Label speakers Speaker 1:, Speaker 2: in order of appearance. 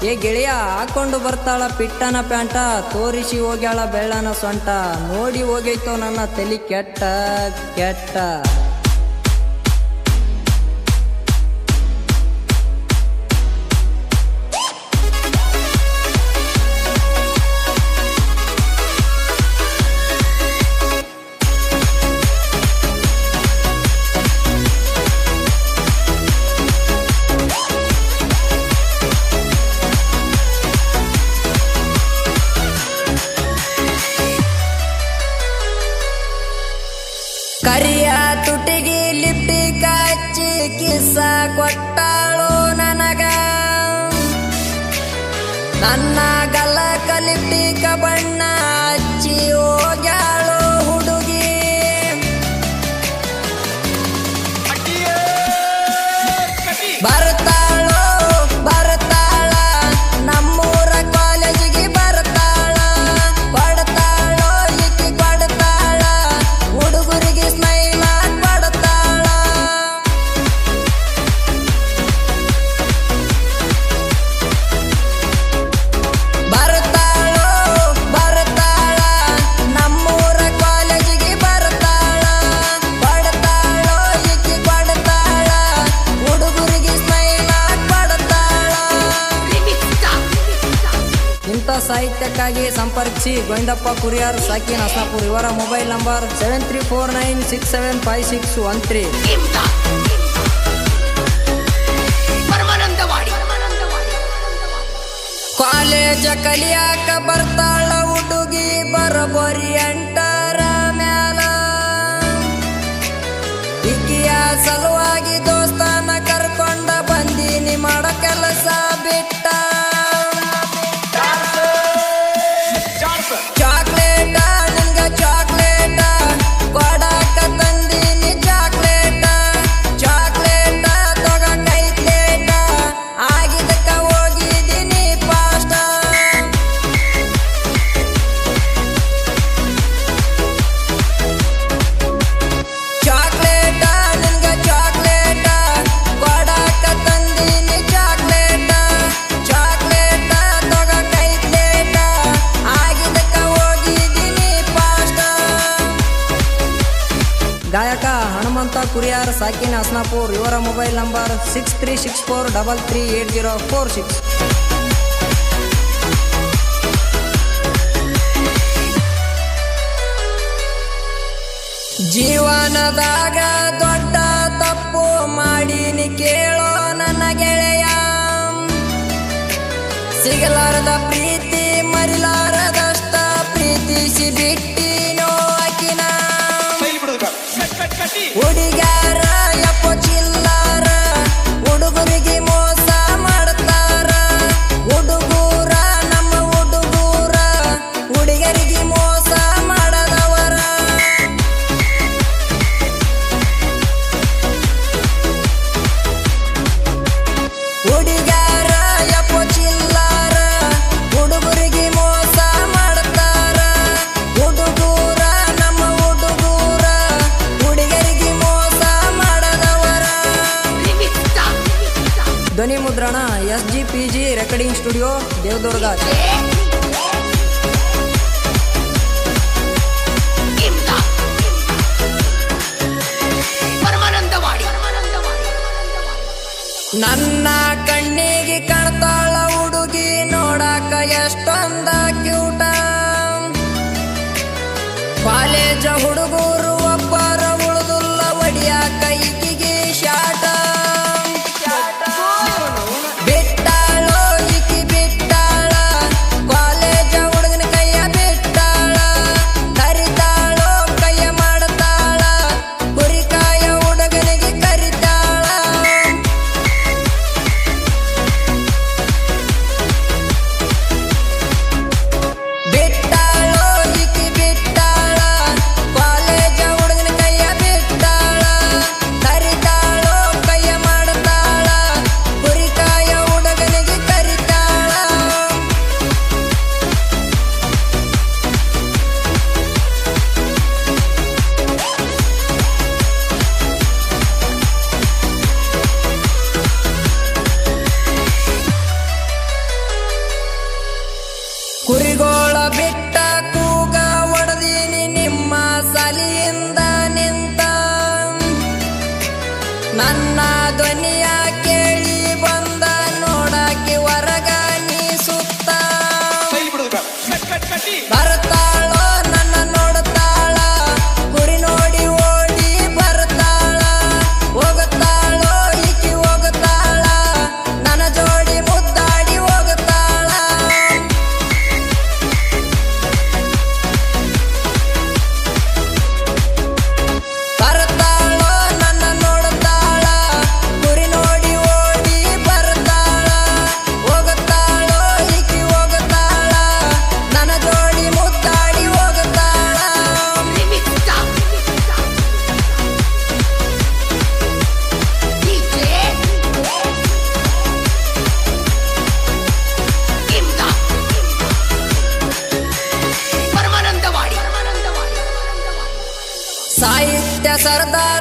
Speaker 1: ಏ ಗೆಳೆಯ ಹಾಕೊಂಡು ಬರ್ತಾಳ ಪಿಟ್ಟನ ಪ್ಯಾಂಟ, ತೋರಿಸಿ ಹೋಗ್ಯಾಳ ಬೆಳ್ಳನ ಸೊಂಟ, ನೋಡಿ ಹೋಗೈತೋ ನನ್ನ ತಲಿ ಕೆಟ್ಟ ಕೆಟ್ಟ. ಕರಿಯ ತುಟಿಗಿ ಲಿಪ್ಟಿಕ ಹಚ್ಚಿ ಕಿಸ್ಸ ಕೊಟ್ಟಾಳು ನನಗ, ನನ್ನ ಗಲಕ ಲಿಪ್ಟಿಕ ಬಣ್ಣ ಹಚ್ಚಿ ಹೋಗ್ಯಾಳು ಹುಡುಗಿ. ಬರ್ತಾಳೋ ಬರ್ತಾಳ ನಮ್ಮೂರ ಕಾಲೇಜಿಗೆ ಬರ್ತಾಳ, ಕೊಡ್ತಾಳೋ ಈಕಿ ಕೊಡ್ತಾಳ ಹುಡುಗರಿಗೆ ಸ್ಮೈಲ್ ಕೊಡ್ತಾಳ. ಬರ್ತಾಳೋ ಬರ್ತಾಳ ನಮ್ಮೂರ ಕಾಲೇಜಿಗೆ ಬರ್ತಾಳ, ಕೊಡ್ತಾಳೋ ಈಕಿ ಕೊಡ್ತಾಳ ಹುಡುಗರಿಗೆ ಸ್ಮೈಲ್ ಕೊಡ್ತಾಳ. ಇಂಥ ಸಾಹಿತ್ಯಕ್ಕಾಗಿ ಸಂಪರ್ಕಿಸಿ ಗೋವಿಂದಪ್ಪ ಕುರಿಯಾರ್, ಸಾಕಿನ್ ಹಸ್ನಾಪುರ್. ಇವರ ಮೊಬೈಲ್ ನಂಬರ್ 7349675613. ಕಾಲೇಜ ಕಲಿಯಾಕ ಬರ್ತಾಳ ಹುಡುಗಿ ಬರೋಬ್ಬರಿ 8ರ ಮ್ಯಾಲ, ಇಕ್ಕಿಯ ಸಲುವಾಗಿ ದೋಸ್ತನ ಕರ್ಕೊಂಡ ಬಂದೀನಿ ಮಾಡ ಕೆಲಸ ಬಿಟ್ಟ. ಚಾಕ್ಲೇಟ ನಿನ್ಗ ಚಾಕ್ಲೇಟ ಕೊಡಾಕ ತಂದೀನಿ ಚಾಕ್ಲೇಟ, ಚಾಕ್ಲೇಟ ತೊಗ ಕೈತ್ಲೇಟ ಆಗಿದ್ದಕ್ಕ ಹೋಗಿದ್ದೀನಿ ಪಾಸ್ಟ. ಚಾಕ್ಲೇಟ ನಿನ್ಗ ಚಾಕ್ಲೇಟ ಕೊಡಾಕ ತಂದೀನಿ ಚಾಕ್ಲೇಟ, ಚಾಕ್ಲೇಟ ತೊಗ ಕೈತ್ಲೇಟ ಆಗಿದ್ದಕ್ಕ ಹೋಗಿದ್ದೀನಿ ಪಾಸ್ಟ. ಗಾಯಕ ಹನುಮಂತ ಕುರಿಯಾರ್, ಸಾಕಿನ್ ಹಸ್ನಾಪುರ್. ಇವರ ಮೊಬೈಲ್ ನಂಬರ್ 6364338046. ಜೀವನದಾಗ ದೊಡ್ಡ ತಪ್ಪು ಮಾಡೀನಿ ಕೇಳೋ ನನ್ನ ಗೆಳೆಯ, ಸಿಗಲಾರದ ಪ್ರೀತಿ ಮರಿಲಾರದಷ್ಟ ಪ್ರೀತಿಸಿ ಬಿಟ್ಟಿನೋ ಆಕಿನ. ಹುಡುಗ್ಯಾರ ಯಪ್ಪೋ ಚಿಲ್ಲಾರ ಹುಡುಗರಿಗೆ ಮೋಸ ಮಾಡ್ತಾರ, ಹುಡುಗೂರ ನಮ್ಮ ಹುಡುಗೂರ ಹುಡುಗರಿಗೆ ಮೋಸ ಮಾಡದವರ. ಹುಡುಗ್ಯಾರ ಯಪ್ಪೋ ಚಿಲ್ಲಾರ ಹುಡುಗರಿಗೆ ಮೋಸ ಮಾಡ್ತಾರ, ಹುಡುಗೂರ ನಮ್ಮ ಹುಡುಗೂರ ಹುಡುಗರಿಗೆ ಮೋಸ ಮಾಡದವರ. ಧ್ವನಿ ಮುದ್ರಣ SGPG ರೆಕಾರ್ಡಿಂಗ್ ಸ್ಟುಡಿಯೋ, ದೇವದುರ್ಗ. ನನ್ನ ಕಣ್ಣಿಗೆ ಕಾಣ್ತಾಳ ಹುಡುಗಿ ನೋಡಾಕ ಎಷ್ಟೊಂದ ಕ್ಯೂಟ, ಕಾಲೇಜ ಹುಡುಗರು ಒಬ್ಬರ ಉಳಿದುಲ್ಲ ಒಡಿಯಾಕ ಈಕಿಗೆ ಶಾಟ. ಬಿಟ್ಟಾಳೋ ಈಕಿ ಬಿಟ್ಟಾಳ ಕಾಲೇಜ ಹುಡುಗನ ಕೈಯ ಬಿಟ್ಟಾಳ, ಕರಿತಾಳೋ ಕೈಯ ಮಾಡ್ತಾಳ ಕುರಿಕಾಯ ಹುಡುಗನಿಗೆ ಕರಿತಾಳ. ಬಿಟ್ಟಾಳೋ ಈಕಿ ಬಿಟ್ಟಾಳ ಕಾಲೇಜ ಸರ್ದಾರ